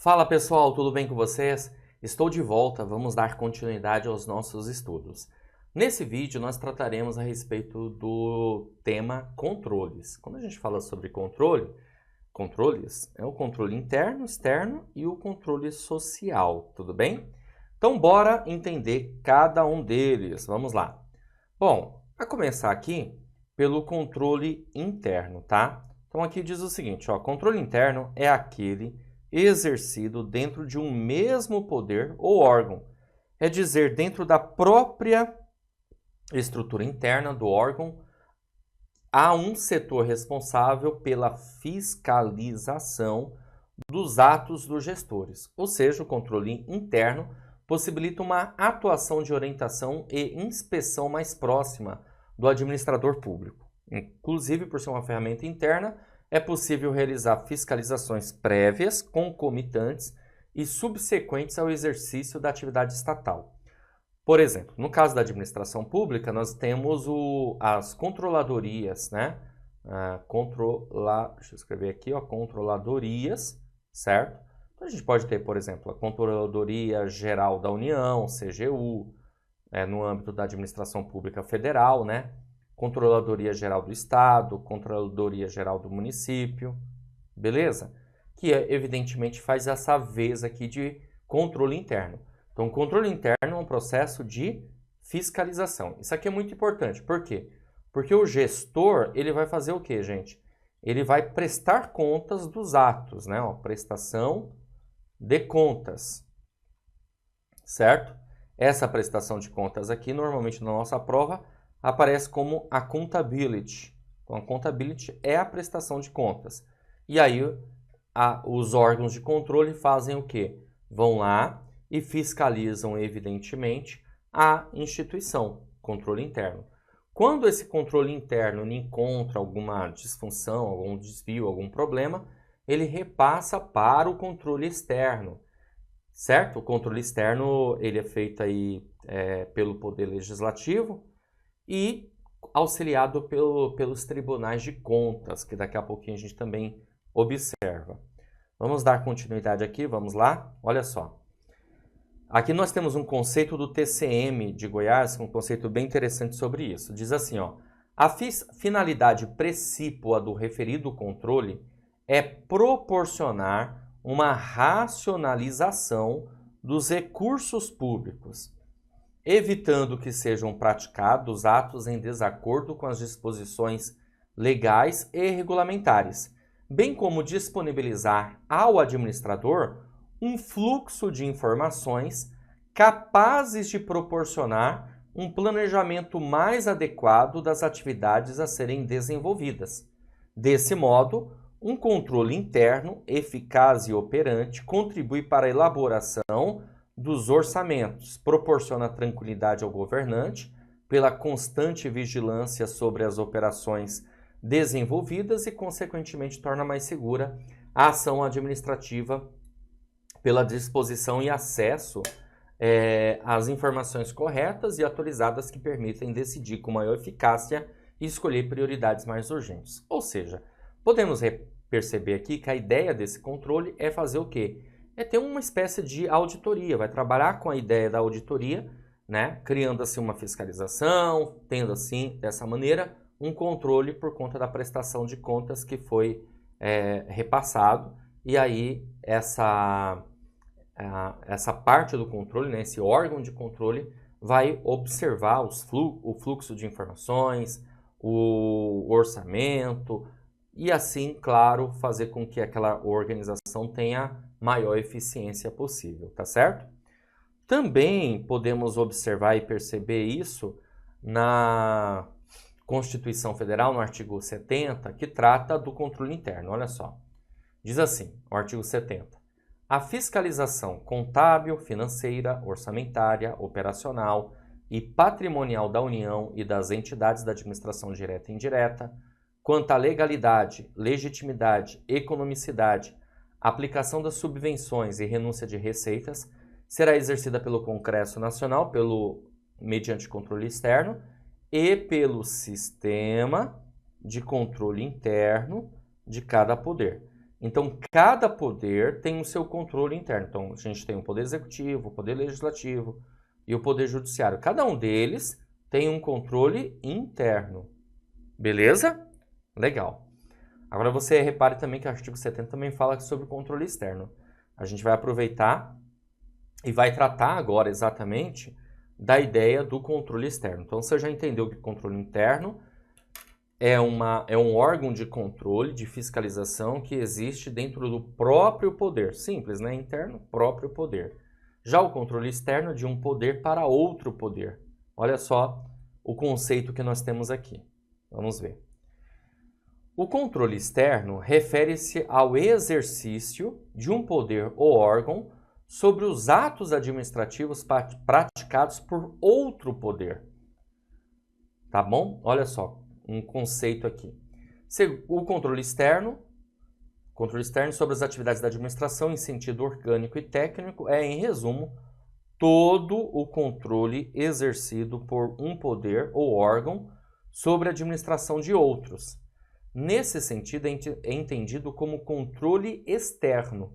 Fala pessoal, tudo bem com vocês? Estou de volta, vamos dar continuidade aos nossos estudos. Nesse vídeo nós trataremos a respeito do tema controles. Quando a gente fala sobre controles é o controle interno, externo e o controle social, tudo bem? Então bora entender cada um deles, vamos lá. Bom, a começar aqui pelo controle interno, tá? Então aqui diz o seguinte, ó, controle interno é aquele exercido dentro de um mesmo poder ou órgão. É dizer, dentro da própria estrutura interna do órgão, há um setor responsável pela fiscalização dos atos dos gestores. Ou seja, o controle interno possibilita uma atuação de orientação e inspeção mais próxima do administrador público. Inclusive, por ser uma ferramenta interna, é possível realizar fiscalizações prévias, concomitantes e subsequentes ao exercício da atividade estatal. Por exemplo, no caso da administração pública, nós temos as controladorias, né? Deixa eu escrever aqui, ó, controladorias, certo? Então, a gente pode ter, por exemplo, a Controladoria Geral da União, CGU, no âmbito da administração pública federal, né? Controladoria Geral do Estado, Controladoria Geral do Município, beleza? Que evidentemente faz essa vez aqui de controle interno. Então, o controle interno é um processo de fiscalização. Isso aqui é muito importante. Por quê? Porque o gestor, ele vai fazer o quê, gente? Ele vai prestar contas dos atos, né? Ó, prestação de contas, certo? Essa prestação de contas aqui, normalmente na nossa prova, aparece como accountability. Então, accountability é a prestação de contas. E aí, os órgãos de controle fazem o quê? Vão lá e fiscalizam, evidentemente, a instituição, controle interno. Quando esse controle interno encontra alguma disfunção, algum desvio, algum problema, ele repassa para o controle externo, certo? O controle externo ele é feito aí, pelo Poder Legislativo e auxiliado pelos tribunais de contas, que daqui a pouquinho a gente também observa. Vamos dar continuidade aqui, vamos lá? Olha só. Aqui nós temos um conceito do TCM de Goiás, um conceito bem interessante sobre isso. Diz assim, ó, a finalidade precípua do referido controle é proporcionar uma racionalização dos recursos públicos, evitando que sejam praticados atos em desacordo com as disposições legais e regulamentares, bem como disponibilizar ao administrador um fluxo de informações capazes de proporcionar um planejamento mais adequado das atividades a serem desenvolvidas. Desse modo, um controle interno eficaz e operante contribui para a elaboração dos orçamentos, proporciona tranquilidade ao governante pela constante vigilância sobre as operações desenvolvidas e, consequentemente, torna mais segura a ação administrativa pela disposição e acesso às informações corretas e atualizadas que permitem decidir com maior eficácia e escolher prioridades mais urgentes. Ou seja, podemos perceber aqui que a ideia desse controle é fazer o quê? É ter uma espécie de auditoria, vai trabalhar com a ideia da auditoria, né? Criando assim uma fiscalização, tendo assim, dessa maneira, um controle por conta da prestação de contas que foi repassado. E aí essa parte do controle, né, esse órgão de controle, vai observar o fluxo de informações, o orçamento e assim, claro, fazer com que aquela organização tenha maior eficiência possível, tá certo? Também podemos observar e perceber isso na Constituição Federal, no artigo 70, que trata do controle interno. Olha só, diz assim, o artigo 70. A fiscalização contábil, financeira, orçamentária, operacional e patrimonial da União e das entidades da administração direta e indireta, quanto à legalidade, legitimidade, economicidade, aplicação das subvenções e renúncia de receitas, será exercida pelo Congresso Nacional, mediante controle externo, e pelo sistema de controle interno de cada poder. Então, cada poder tem o seu controle interno. Então, a gente tem o poder executivo, o poder legislativo e o poder judiciário. Cada um deles tem um controle interno. Beleza? Legal. Agora você repare também que o artigo 70 também fala sobre o controle externo. A gente vai aproveitar e vai tratar agora exatamente da ideia do controle externo. Então, você já entendeu que o controle interno é um órgão de controle, de fiscalização que existe dentro do próprio poder. Simples, né? Interno, próprio poder. Já o controle externo é de um poder para outro poder. Olha só o conceito que nós temos aqui. Vamos ver. O controle externo refere-se ao exercício de um poder ou órgão sobre os atos administrativos praticados por outro poder. Tá bom? Olha só, um conceito aqui. O controle externo sobre as atividades da administração em sentido orgânico e técnico é, em resumo, todo o controle exercido por um poder ou órgão sobre a administração de outros. Nesse sentido, é entendido como controle externo,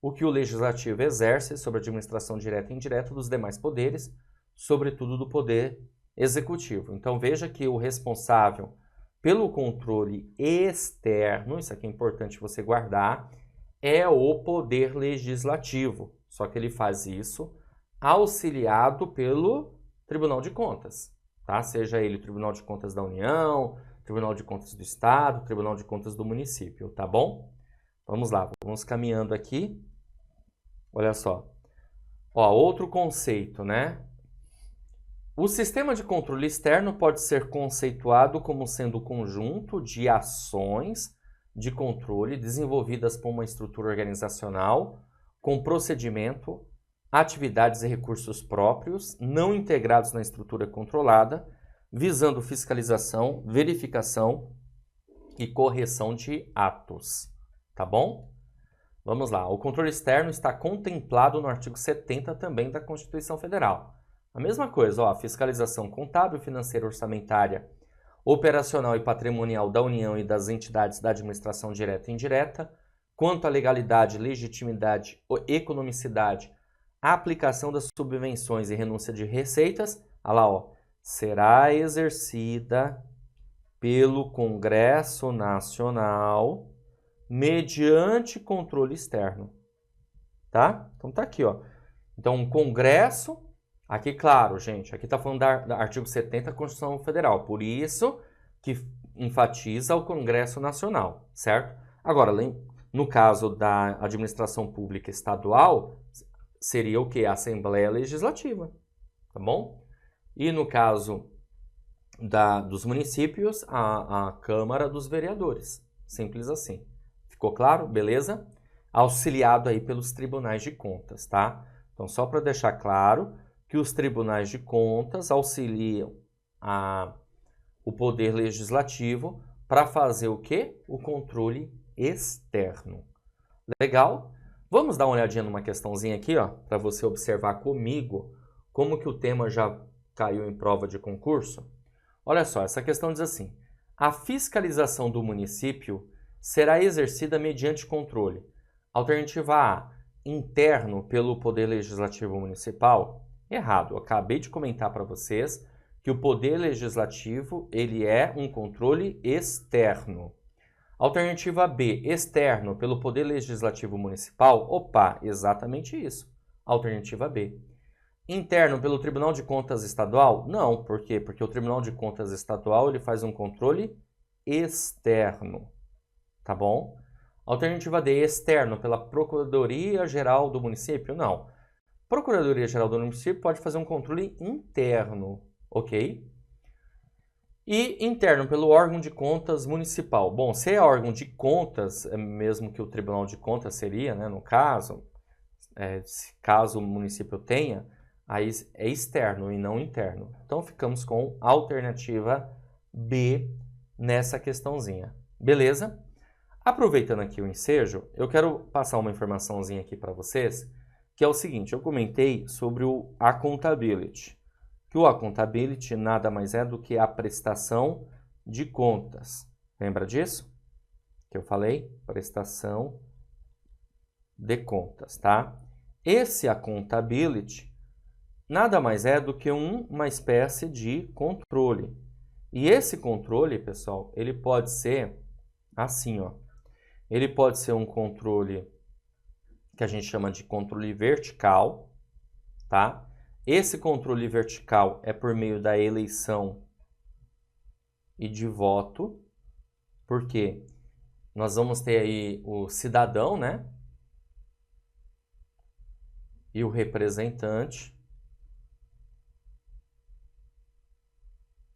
o que o legislativo exerce sobre a administração direta e indireta dos demais poderes, sobretudo do poder executivo. Então, veja que o responsável pelo controle externo, isso aqui é importante você guardar, é o poder legislativo. Só que ele faz isso auxiliado pelo Tribunal de Contas, tá? Seja ele o Tribunal de Contas da União, Tribunal de Contas do Estado, Tribunal de Contas do município, tá bom? Vamos lá, vamos caminhando aqui. Olha só. Ó, outro conceito, né? O sistema de controle externo pode ser conceituado como sendo o conjunto de ações de controle desenvolvidas por uma estrutura organizacional com procedimento, atividades e recursos próprios, não integrados na estrutura controlada, visando fiscalização, verificação e correção de atos. Tá bom? Vamos lá. O controle externo está contemplado no artigo 70 também da Constituição Federal. A mesma coisa, ó, fiscalização contábil, financeira, orçamentária, operacional e patrimonial da União e das entidades da administração direta e indireta, quanto à legalidade, legitimidade, economicidade, a aplicação das subvenções e renúncia de receitas, olha lá, ó, será exercida pelo Congresso Nacional mediante controle externo, tá? Então tá aqui, ó. Então, o Congresso, aqui, claro, gente, aqui tá falando do artigo 70 da Constituição Federal, por isso que enfatiza o Congresso Nacional, certo? Agora, no caso da administração pública estadual, seria o quê? A Assembleia Legislativa, tá bom? E no caso dos municípios, a Câmara dos Vereadores. Simples assim. Ficou claro? Beleza? Auxiliado aí pelos tribunais de contas, tá? Então, só para deixar claro que os tribunais de contas auxiliam o poder legislativo para fazer o quê? O controle externo. Legal? Vamos dar uma olhadinha numa questãozinha aqui, ó, para você observar comigo como que o tema já caiu em prova de concurso. Olha só, essa questão diz assim: a fiscalização do município será exercida mediante controle. Alternativa A, interno pelo Poder Legislativo Municipal. Errado, eu acabei de comentar para vocês que o Poder Legislativo ele é um controle externo. Alternativa B, externo pelo Poder Legislativo Municipal. Opa, exatamente isso. Alternativa B. Interno pelo Tribunal de Contas Estadual? Não, por quê? Porque o Tribunal de Contas Estadual ele faz um controle externo, tá bom? Alternativa D, externo pela Procuradoria-Geral do Município? Não. Procuradoria-Geral do Município pode fazer um controle interno, ok? E interno pelo órgão de contas municipal. Bom, se é órgão de contas, mesmo que o Tribunal de Contas seria, né, no caso, caso o município tenha, aí é externo e não interno. Então, ficamos com a alternativa B nessa questãozinha. Beleza? Aproveitando aqui o ensejo, eu quero passar uma informaçãozinha aqui para vocês, que é o seguinte: eu comentei sobre o accountability, que o accountability nada mais é do que a prestação de contas. Lembra disso? que eu falei, prestação de contas, tá? Esse accountability nada mais é do que uma espécie de controle. E esse controle, pessoal, ele pode ser assim, ó. Ele pode ser um controle que a gente chama de controle vertical, tá? Esse controle vertical é por meio da eleição e de voto, porque nós vamos ter aí o cidadão, né? E o representante,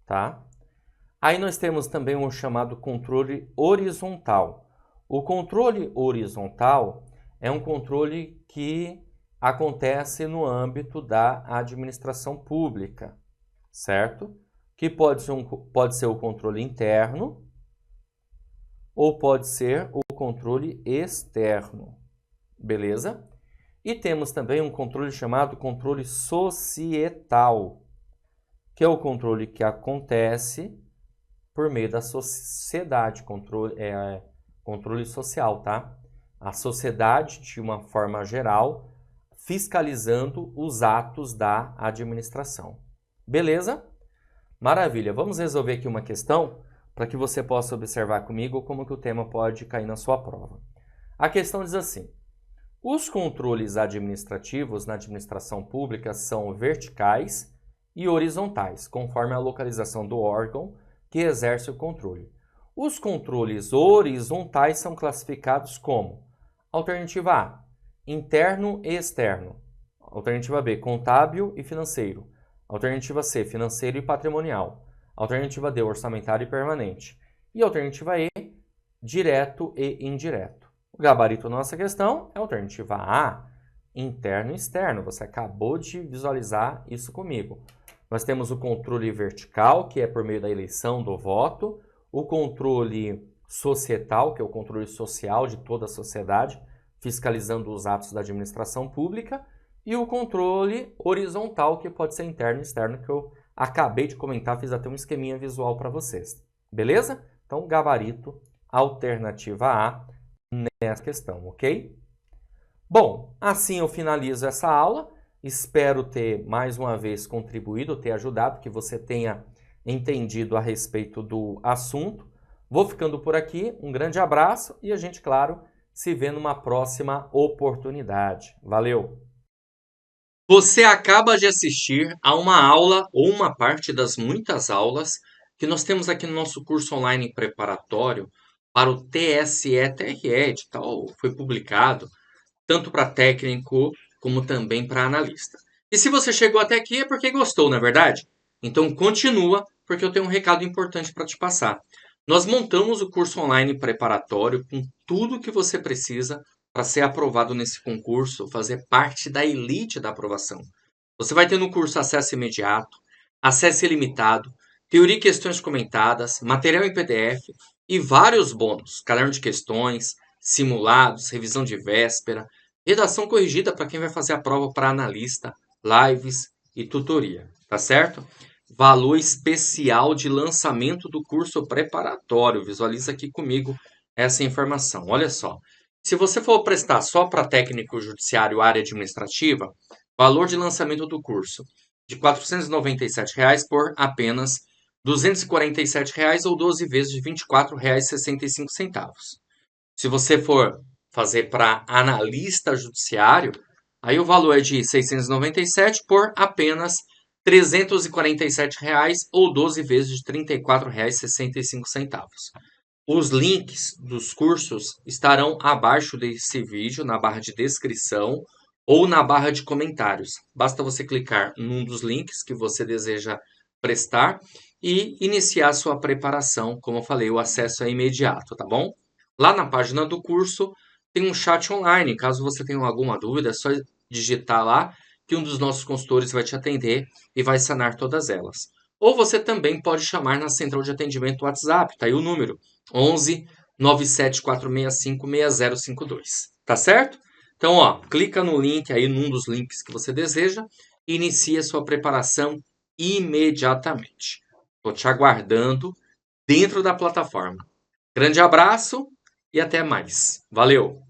tá? Aí nós temos também o chamado controle horizontal. O controle horizontal é um controle que acontece no âmbito da administração pública, certo? Que pode ser o controle interno ou pode ser o controle externo, beleza? E temos também um controle chamado controle societal, que é o controle que acontece por meio da sociedade, controle social, tá? A sociedade, de uma forma geral, fiscalizando os atos da administração. Beleza? Maravilha. Vamos resolver aqui uma questão para que você possa observar comigo como que o tema pode cair na sua prova. A questão diz assim: os controles administrativos na administração pública são verticais e horizontais, conforme a localização do órgão que exerce o controle. Os controles horizontais são classificados como: alternativa A, interno e externo. Alternativa B, contábil e financeiro. Alternativa C, financeiro e patrimonial. Alternativa D, orçamentário e permanente. E alternativa E, direto e indireto. O gabarito da nossa questão é a alternativa A, interno e externo. Você acabou de visualizar isso comigo. Nós temos o controle vertical, que é por meio da eleição do voto, o controle societal, que é o controle social de toda a sociedade, fiscalizando os atos da administração pública, e o controle horizontal, que pode ser interno e externo, que eu acabei de comentar, fiz até um esqueminha visual para vocês. Beleza? Então, gabarito, alternativa A nessa questão, ok? Bom, assim eu finalizo essa aula. Espero ter, mais uma vez, contribuído, ter ajudado, que você tenha entendido a respeito do assunto. Vou ficando por aqui, um grande abraço e a gente, claro, se vê numa próxima oportunidade. Valeu! Você acaba de assistir a uma aula ou uma parte das muitas aulas que nós temos aqui no nosso curso online preparatório para o TSE-TRE, edital foi publicado tanto para técnico como também para analista. E se você chegou até aqui é porque gostou, não é verdade? Então continua, porque eu tenho um recado importante para te passar. Nós montamos o curso online preparatório com tudo que você precisa para ser aprovado nesse concurso, fazer parte da elite da aprovação. Você vai ter no curso acesso imediato, acesso ilimitado, teoria e questões comentadas, material em PDF e vários bônus, caderno de questões, simulados, revisão de véspera, redação corrigida para quem vai fazer a prova para analista, lives e tutoria, tá certo? Valor especial de lançamento do curso preparatório. Visualiza aqui comigo essa informação. Olha só, se você for prestar só para técnico judiciário área administrativa, valor de lançamento do curso de R$ 497 por apenas R$ 247 ou 12 vezes de R$ 24,65. Se você for fazer para analista judiciário, aí o valor é de R$ 697 por apenas R$ 347 ou 12 vezes de R$ 34,65. Os links dos cursos estarão abaixo desse vídeo, na barra de descrição ou na barra de comentários. Basta você clicar num dos links que você deseja prestar e iniciar sua preparação. Como eu falei, o acesso é imediato, tá bom? Lá na página do curso tem um chat online. Caso você tenha alguma dúvida, é só digitar lá que um dos nossos consultores vai te atender e vai sanar todas elas. Ou você também pode chamar na central de atendimento WhatsApp, tá aí o número 11 97465 6052. Tá certo? Então, ó, clica no link aí, num dos links que você deseja, e inicia sua preparação imediatamente. Estou te aguardando dentro da plataforma. Grande abraço e até mais. Valeu!